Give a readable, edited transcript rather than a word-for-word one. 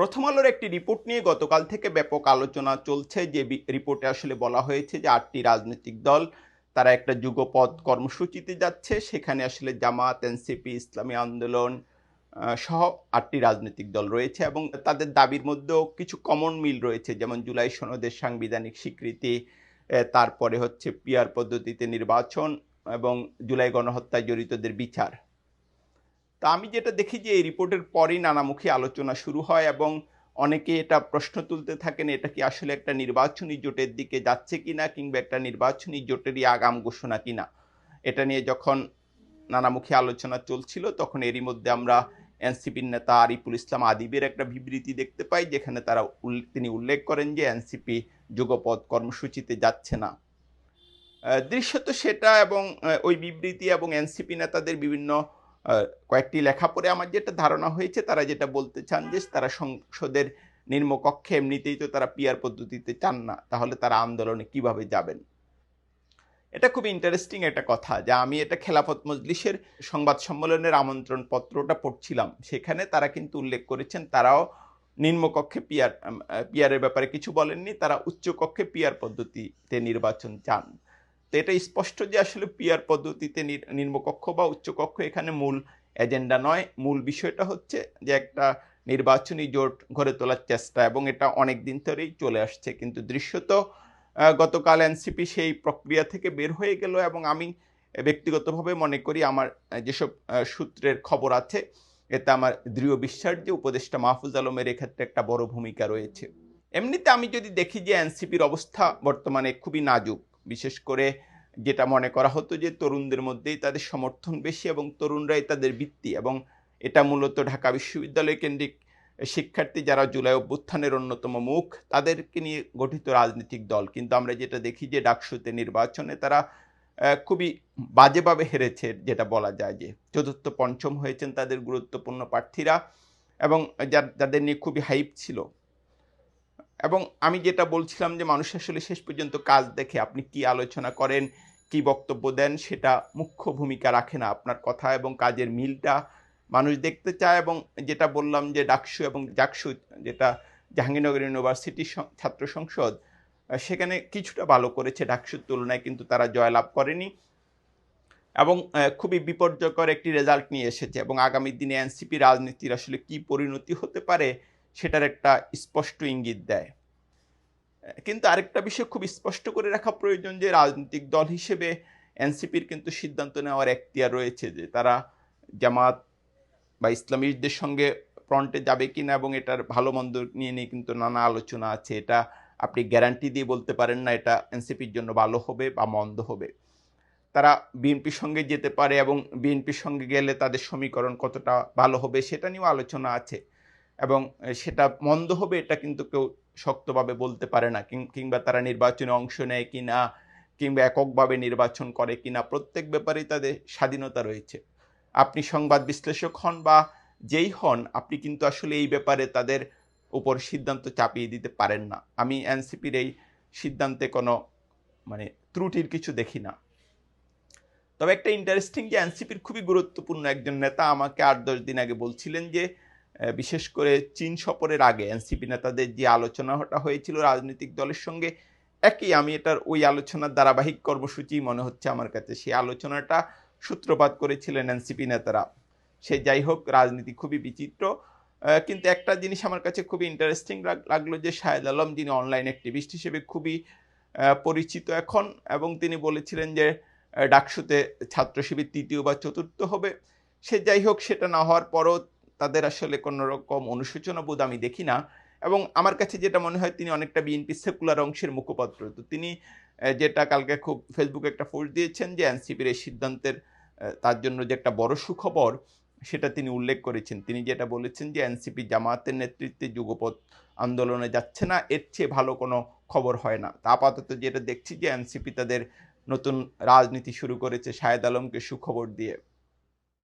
প্রথম আলোর একটি রিপোর্ট নিয়ে গতকাল থেকে ব্যাপক আলোচনা চলছে। যে রিপোর্টে আসলে বলা হয়েছে যে ৮টি রাজনৈতিক দল তারা একটা যুগপৎ কর্মসূচিতে যাচ্ছে। সেখানে আসলে জামাত, এনসিপি, ইসলামী আন্দোলন সহ ৮টি রাজনৈতিক দল রয়েছে এবং তাদের দাবির মধ্যেও কিছু কমন মিল রয়েছে। যেমন জুলাই সনদের সাংবিধানিক স্বীকৃতি, তারপরে হচ্ছে পিআর পদ্ধতিতে নির্বাচন এবং জুলাই গণহত্যায় জড়িতদের বিচার। তা আমি যেটা দেখি যে এই রিপোর্টের পরই নানামুখী আলোচনা শুরু হয় এবং অনেকে এটা প্রশ্ন তুলতে থাকেন, এটা কি আসলে একটা নির্বাচনী জোটের দিকে যাচ্ছে কিনা কিংবা একটা নির্বাচনী জোটেরই আগাম ঘোষণা কিনা। এটা নিয়ে যখন নানামুখী আলোচনা চলছিল তখন এরই মধ্যে আমরা এনসিপির নেতা আরিফুল ইসলাম আদিবের একটা বিবৃতি দেখতে পাই, যেখানে তিনি উল্লেখ করেন যে এনসিপি যুগপৎ কর্মসূচিতে যাচ্ছে না। দৃশ্যত সেটা এবং ওই বিবৃতি এবং এনসিপি নেতাদের বিভিন্ন কয়েকটি লেখা পড়ে আমার যেটা ধারণা হয়েছে, তারা যেটা বলতে চান যে তারা সংসদের নিম্নকক্ষে এমনিতেই তো তারা পিআর পদ্ধতিতে চান না, তাহলে তারা আন্দোলনে কিভাবে যাবেন। এটা খুব ইন্টারেস্টিং একটা কথা, যা আমি এটা খেলাফত মজলিসের সংবাদ সম্মেলনের আমন্ত্রণ পত্রটা পড়ছিলাম, সেখানে তারা কিন্তু উল্লেখ করেছেন তারাও নিম্নকক্ষে পিআরের ব্যাপারে কিছু বলেননি, তারা উচ্চকক্ষে পিআর পদ্ধতিতে নির্বাচন চান। তো এটা স্পষ্ট যে আসলে পিআর পদ্ধতিতে নিম্নকক্ষ বা উচ্চকক্ষ এখানে মূল এজেন্ডা নয়। মূল বিষয়টা হচ্ছে যে একটা নির্বাচনী জোট গড়ে তোলার চেষ্টা, এবং এটা অনেক দিন ধরেই চলে আসছে। কিন্তু দৃশ্যত গতকাল এনসিপি সেই প্রক্রিয়া থেকে বের হয়ে গেল এবং আমি ব্যক্তিগতভাবে মনে করি, আমার যেসব সূত্রের খবর আছে, এতে আমার দৃঢ় বিশ্বাস যে উপদেষ্টা মাহফুজ আলমের এক্ষেত্রে একটা বড় ভূমিকা রয়েছে। এমনিতে আমি যদি দেখি যে এনসিপির অবস্থা বর্তমানে খুবই নাজুক, বিশেষ করে যেটা মনে করা হতো যে তরুণদের মধ্যেই তাদের সমর্থন বেশি এবং তরুণরাই তাদের ভিত্তি, এবং এটা মূলত ঢাকা বিশ্ববিদ্যালয় কেন্দ্রিক শিক্ষার্থী যারা জুলাই অভ্যুত্থানের অন্যতম মুখ, তাদেরকে নিয়ে গঠিত রাজনৈতিক দল। কিন্তু আমরা যেটা দেখি যে ডাকসুতে নির্বাচনে তারা খুবই বাজেভাবে হেরেছে, যেটা বলা যায় যে চতুর্থ পঞ্চম হয়েছেন তাদের গুরুত্বপূর্ণ প্রার্থীরা, এবং যাদের নিয়ে খুবই হাইপ ছিল। এবং আমি যেটা বলছিলাম যে মানুষ আসলে শেষ পর্যন্ত কাজ দেখে, আপনি কি আলোচনা করেন, কি বক্তব্য দেন, সেটা মুখ্য ভূমিকা রাখে না। আপনার কথা এবং কাজের মিলটা মানুষ দেখতে চায়। এবং যেটা বললাম যে ডাকসু এবং জাকসু, যেটা জাহাঙ্গীরনগর ইউনিভার্সিটির ছাত্র সংসদ, সেখানে কিছুটা ভালো করেছে ডাকসুর তুলনায়, কিন্তু তারা জয়লাভ করেনি এবং খুবই বিপর্যয়কর একটি রেজাল্ট নিয়ে এসেছে। এবং আগামী দিনে এনসিপি রাজনীতির আসলে কি পরিণতি হতে পারে সেটার একটা স্পষ্ট ইঙ্গিত দেয়। কিন্তু আরেকটা বিষয় খুব স্পষ্ট করে রাখা প্রয়োজন যে রাজনৈতিক দল হিসেবে এনসিপির কিন্তু সিদ্ধান্ত নেওয়ার এখতিয়ার রয়েছে যে তারা জামাত বা ইসলামীদের সঙ্গে ফ্রন্টে যাবে কিনা, এবং এটার ভালো মন্দ নিয়ে কিন্তু নানা আলোচনা আছে। এটা আপনি গ্যারান্টি দিয়ে বলতে পারেন না এটা এনসিপির জন্য ভালো হবে বা মন্দ হবে। তারা বিএনপির সঙ্গে যেতে পারে এবং বিএনপির সঙ্গে গেলে তাদের সমীকরণ কতটা ভালো হবে সেটা নিয়েও আলোচনা আছে, এবং সেটা মন্দ হবে এটা কিন্তু কেউ শক্তভাবে বলতে পারে না। কিংবা তারা নির্বাচনে অংশ নেয় কিনা কিংবা এককভাবে নির্বাচন করে কিনা, প্রত্যেক ব্যাপারেই তাদের স্বাধীনতা রয়েছে। আপনি সংবাদ বিশ্লেষক হন বা যেই হন, আপনি কিন্তু আসলে এই ব্যাপারে তাদের উপর সিদ্ধান্ত চাপিয়ে দিতে পারেন না। আমি এনসিপির এই সিদ্ধান্তে কোনো ত্রুটির কিছু দেখি না। তবে একটা ইন্টারেস্টিং যে এনসিপির খুবই গুরুত্বপূর্ণ একজন নেতা আমাকে ৮-১০ দিন আগে বলছিলেন যে বিশেষ করে চীন সফরের আগে এনসিপি নেতাদের যে আলোচনাটা হয়েছিল রাজনৈতিক দলের সঙ্গে, আমি এটার ওই আলোচনার ধারাবাহিক কর্মসূচি মনে হচ্ছে আমার কাছে। সেই আলোচনাটা সূত্রপাত করেছিলেন এনসিপি নেতারা। সে যাই হোক, রাজনীতি খুবই বিচিত্র। কিন্তু একটা জিনিস আমার কাছে খুবই ইন্টারেস্টিং লাগলো যে শাহেদ আলম, যিনি অনলাইন অ্যাক্টিভিস্ট হিসেবে খুবই পরিচিত এখন, এবং তিনি বলেছিলেন যে ডাকসুতে ছাত্র শিবির তৃতীয় বা চতুর্থ হবে। সে যাই হোক, সেটা না হওয়ার পরও তাদের আসলে কোনো রকম অনুশোচনা বোধ আমি দেখি না। এবং আমার কাছে যেটা মনে হয়, তিনি অনেকটা বিএনপি সেকুলার অংশের মুখপাত্র। তো তিনি যেটা কালকে খুব ফেসবুকে একটা পোস্ট দিয়েছেন যে এনসিপির এই সিদ্ধান্তের তার জন্য যে একটা বড় সুখবর, সেটা তিনি উল্লেখ করেছেন। তিনি যেটা বলেছেন যে এনসিপি জামাতের নেতৃত্বে যুগপৎ আন্দোলনে যাচ্ছে না, এর চেয়ে ভালো কোনো খবর হয় না। তা আপাতত যেটা দেখছি যে এনসিপি তাদের নতুন রাজনীতি শুরু করেছে শাহেদ আলমকে সুখবর দিয়ে।